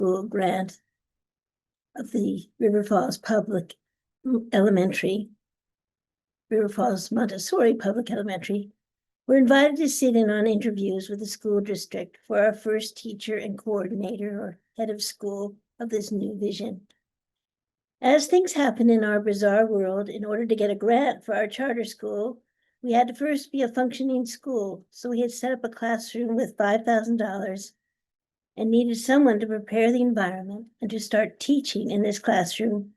school grant of the River Falls Public Elementary, River Falls Montessori Public Elementary, we're invited to sit in on interviews with the school district for our first teacher and coordinator or head of school of this new vision. As things happen in our bizarre world, in order to get a grant for our charter school, we had to first be a functioning school. So we had set up a classroom with $5,000 and needed someone to prepare the environment and to start teaching in this classroom,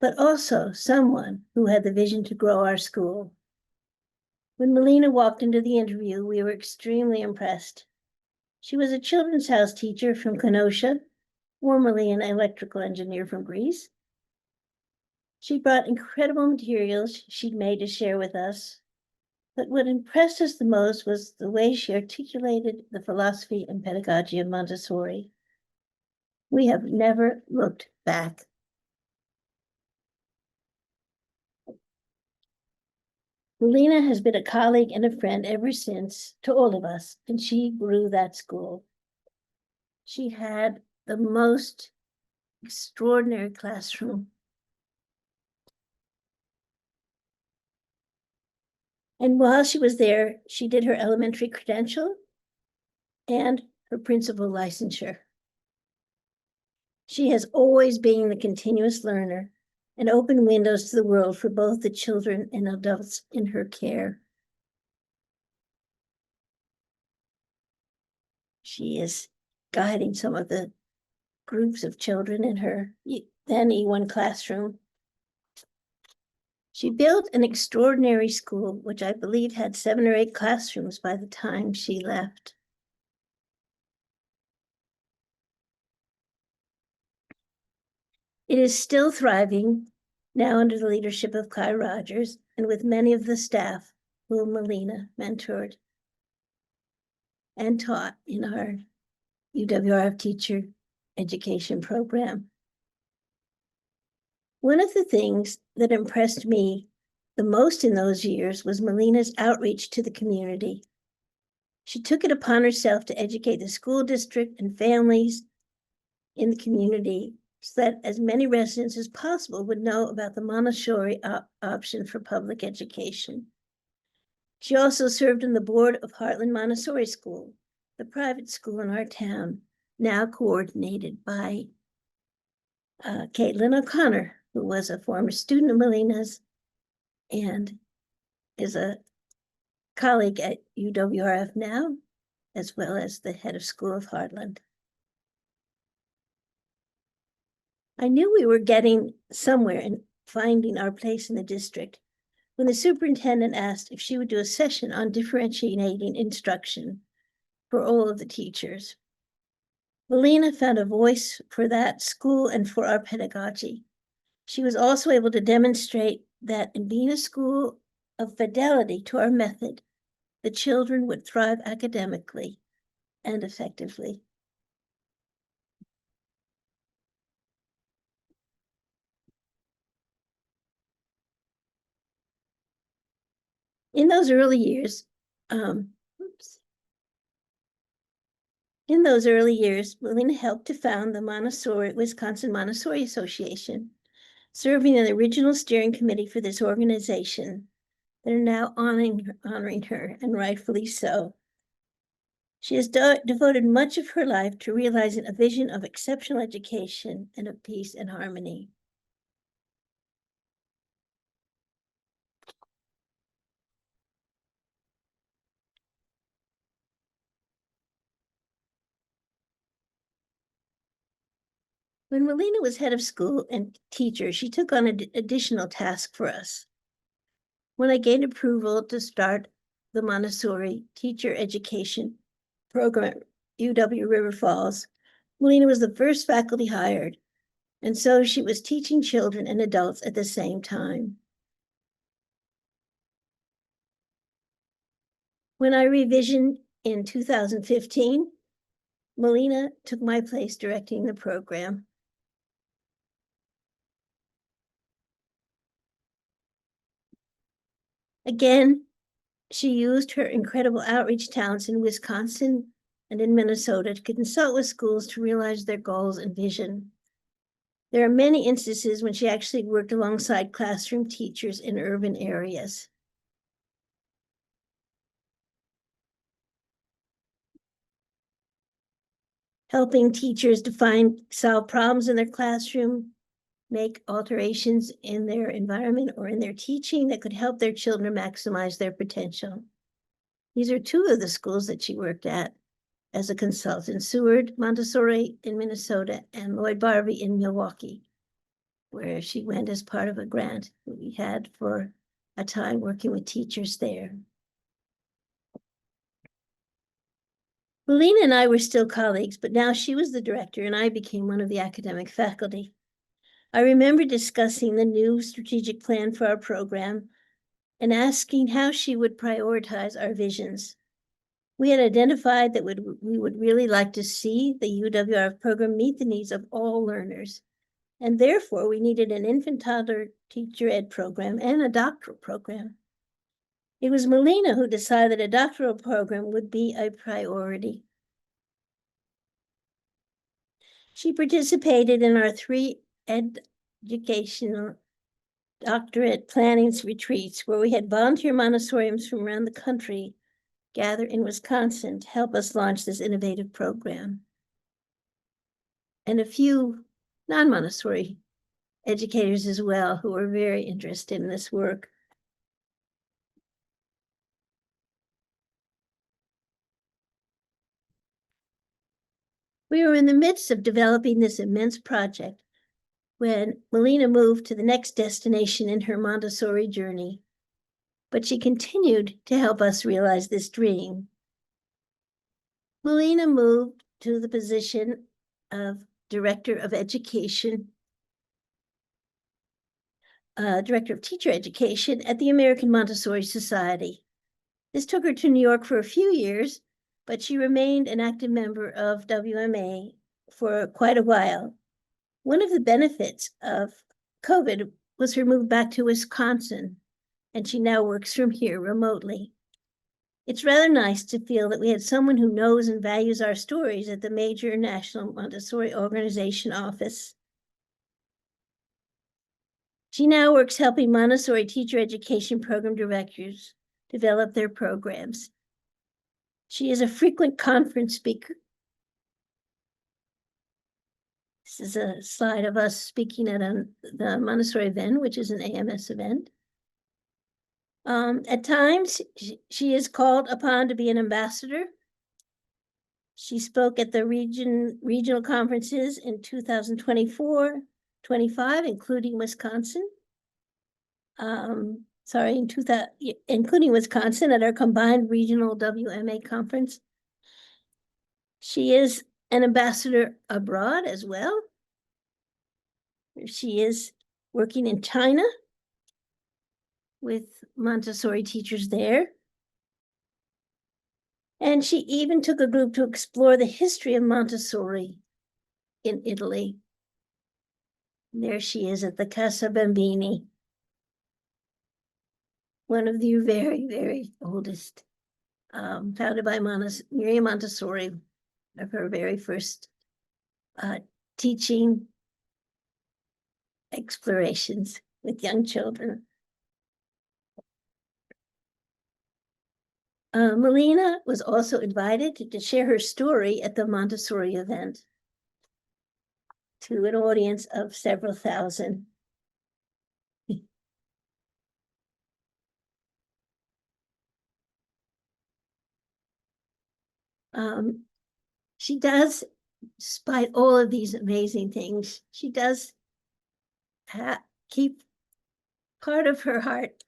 but also someone who had the vision to grow our school. When Melina walked into the interview, we were extremely impressed. She was a children's house teacher from Kenosha, formerly an electrical engineer from Greece. She brought incredible materials she'd made to share with us. But what impressed us the most was the way she articulated the philosophy and pedagogy of Montessori. We have never looked back. Melina has been a colleague and a friend ever since to all of us, and she grew that school. She had the most extraordinary classroom. And while she was there, she did her elementary credential and her principal licensure. She has always been the continuous learner and open windows to the world for both the children and adults in her care. She is guiding some of the groups of children in her then E1 classroom. She built an extraordinary school, which I believe had 7 or 8 classrooms by the time she left. It is still thriving, now under the leadership of Kai Rogers and with many of the staff whom Melina mentored and taught in our UWRF teacher education program. One of the things that impressed me the most in those years was Melina's outreach to the community. She took it upon herself to educate the school district and families in the community so that as many residents as possible would know about the Montessori option for public education. She also served on the board of Heartland Montessori School, the private school in our town, now coordinated by Caitlin O'Connor, who was a former student of Melina's and is a colleague at UWRF now, as well as the head of school of Heartland. I knew we were getting somewhere in finding our place in the district when the superintendent asked if she would do a session on differentiating instruction for all of the teachers. Melina found a voice for that school and for our pedagogy. She was also able to demonstrate that in being a school of fidelity to our method, the children would thrive academically and effectively. In those early years, Melina helped to found the Wisconsin Montessori Association, serving on the original steering committee for this organization. They're now honoring her, and rightfully so. She has devoted much of her life to realizing a vision of exceptional education and of peace and harmony. When Melina was head of school and teacher, she took on an additional task for us. When I gained approval to start the Montessori teacher education program at UW River Falls, Melina was the first faculty hired, and so she was teaching children and adults at the same time. When I revisioned in 2015, Melina took my place directing the program. Again, she used her incredible outreach talents in Wisconsin and in Minnesota to consult with schools to realize their goals and vision. There are many instances when she actually worked alongside classroom teachers in urban areas. Helping teachers to solve problems in their classroom, make alterations in their environment or in their teaching that could help their children maximize their potential. These are two of the schools that she worked at as a consultant: Seward Montessori in Minnesota and Lloyd Barbie in Milwaukee, where she went as part of a grant that we had for a time working with teachers there. Melina and I were still colleagues, but now she was the director and I became one of the academic faculty. I remember discussing the new strategic plan for our program and asking how she would prioritize our visions. We had identified that we would really like to see the UWRF program meet the needs of all learners, and therefore we needed an infant toddler teacher ed program and a doctoral program. It was Melina who decided that a doctoral program would be a priority. She participated in our 3 educational doctorate planning retreats where we had volunteer Montessorians from around the country gather in Wisconsin to help us launch this innovative program. And a few non-Montessori educators as well who were very interested in this work. We were in the midst of developing this immense project when Melina moved to the next destination in her Montessori journey, but she continued to help us realize this dream. Melina moved to the position of Director of Education, Director of Teacher Education at the American Montessori Society. This took her to New York for a few years, but she remained an active member of WMA for quite a while. One of the benefits of COVID was her move back to Wisconsin, and she now works from here remotely. It's rather nice to feel that we had someone who knows and values our stories at the major national Montessori organization office. She now works helping Montessori teacher education program directors develop their programs. She is a frequent conference speaker. This is a slide of us speaking at the Montessori event, which is an AMS event. At times, she is called upon to be an ambassador. She spoke at the regional conferences in 2024, 25, including Wisconsin. Including Wisconsin at our combined regional WMA conference. She is an ambassador abroad as well. She is working in China with Montessori teachers there. And she even took a group to explore the history of Montessori in Italy. And there she is at the Casa Bambini, one of the very, very oldest, founded by Miriam Montessori, of her very first teaching explorations with young children. Melina was also invited to share her story at the Montessori event to an audience of several thousand. She does, despite all of these amazing things, she does keep part of her heart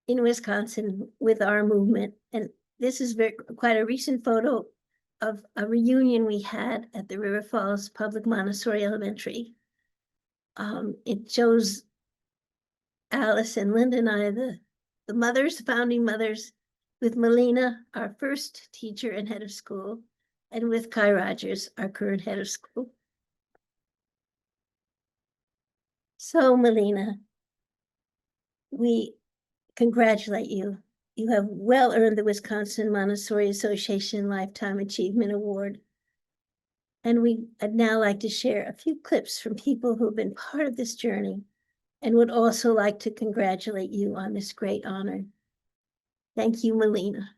in Wisconsin with our movement. And this is quite a recent photo of a reunion we had at the River Falls Public Montessori Elementary. It shows Alice and Linda and I, the mothers, founding mothers, with Melina, our first teacher and head of school, and with Kai Rogers, our current head of school. So Melina, we congratulate you You have well earned the Wisconsin Montessori Association Lifetime Achievement Award. And I'd now like to share a few clips from people who have been part of this journey and would also like to congratulate you on this great honor. Thank you, Melina.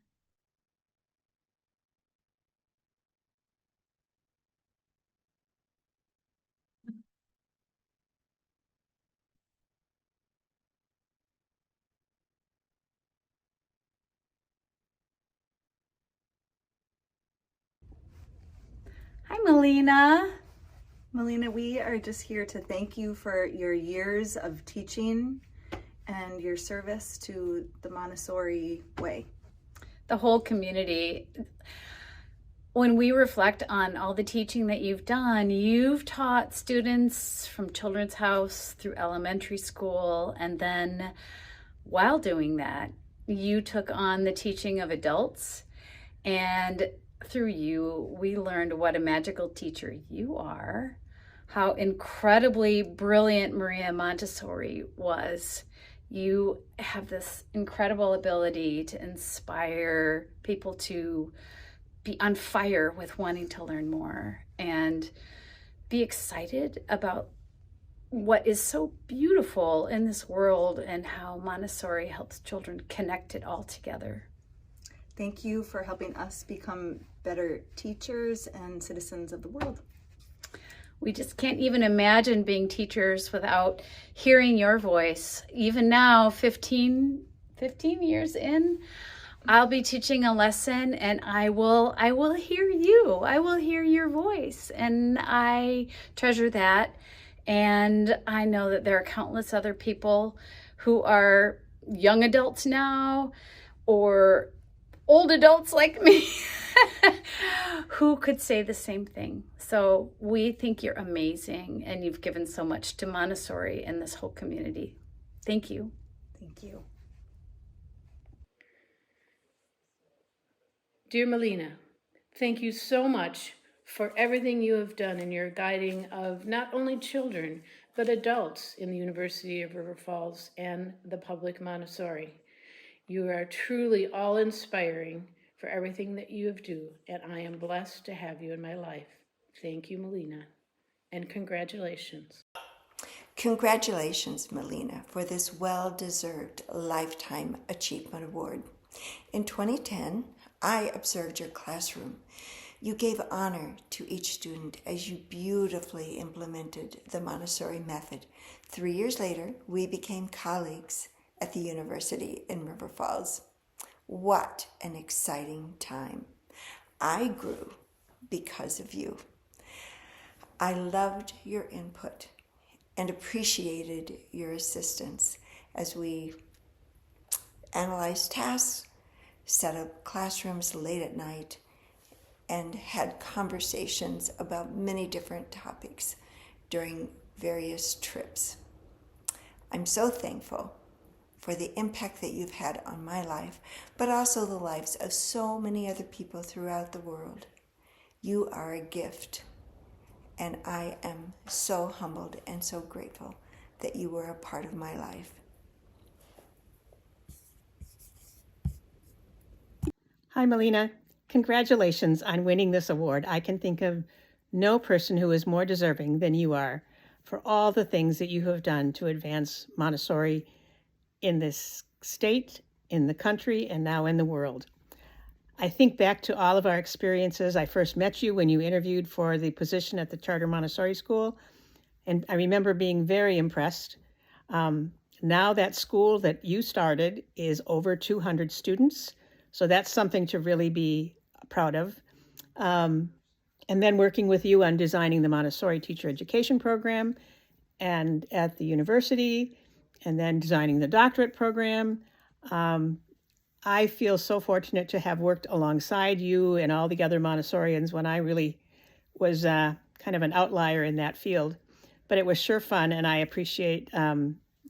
Hi, Melina. Melina, we are just here to thank you for your years of teaching and your service to the Montessori way. The whole community. When we reflect on all the teaching that you've done, you've taught students from Children's House through elementary school, and then while doing that, you took on the teaching of adults, and through you, we learned what a magical teacher you are, how incredibly brilliant Maria Montessori was. You have this incredible ability to inspire people to be on fire with wanting to learn more and be excited about what is so beautiful in this world and how Montessori helps children connect it all together. Thank you for helping us become better teachers and citizens of the world. We just can't even imagine being teachers without hearing your voice. Even now, 15 years in, I'll be teaching a lesson and I will hear you. I will hear your voice, and I treasure that. And I know that there are countless other people who are young adults now or old adults like me who could say the same thing. So we think you're amazing, and you've given so much to Montessori and this whole community. Thank you. Thank you. Dear Melina, thank you so much for everything you have done in your guiding of not only children, but adults in the University of River Falls and the public Montessori. You are truly all-inspiring for everything that you have do, and I am blessed to have you in my life. Thank you, Melina, and congratulations. Congratulations, Melina, for this well-deserved Lifetime Achievement Award. In 2010, I observed your classroom. You gave honor to each student as you beautifully implemented the Montessori method. 3 years later, we became colleagues at the University in River Falls. What an exciting time. I grew because of you. I loved your input and appreciated your assistance as we analyzed tasks, set up classrooms late at night, and had conversations about many different topics during various trips. I'm so thankful for the impact that you've had on my life, but also the lives of so many other people throughout the world. You are a gift, and I am so humbled and so grateful that you were a part of my life. Hi, Melina. Congratulations on winning this award. I can think of no person who is more deserving than you are for all the things that you have done to advance Montessori in this state, in the country, and now in the world. I think back to all of our experiences. I first met you when you interviewed for the position at the Charter Montessori School, and I remember being very impressed. Now that school that you started is over 200 students, so that's something to really be proud of. And then working with you on designing the Montessori teacher education program and at the university, and then designing the doctorate program. I feel so fortunate to have worked alongside you and all the other Montessorians when I really was kind of an outlier in that field. But it was sure fun, and I appreciate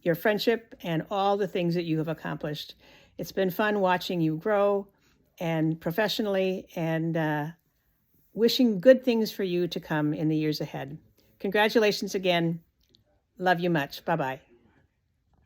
your friendship and all the things that you have accomplished. It's been fun watching you grow and professionally, and wishing good things for you to come in the years ahead. Congratulations again. Love you much. Bye-bye.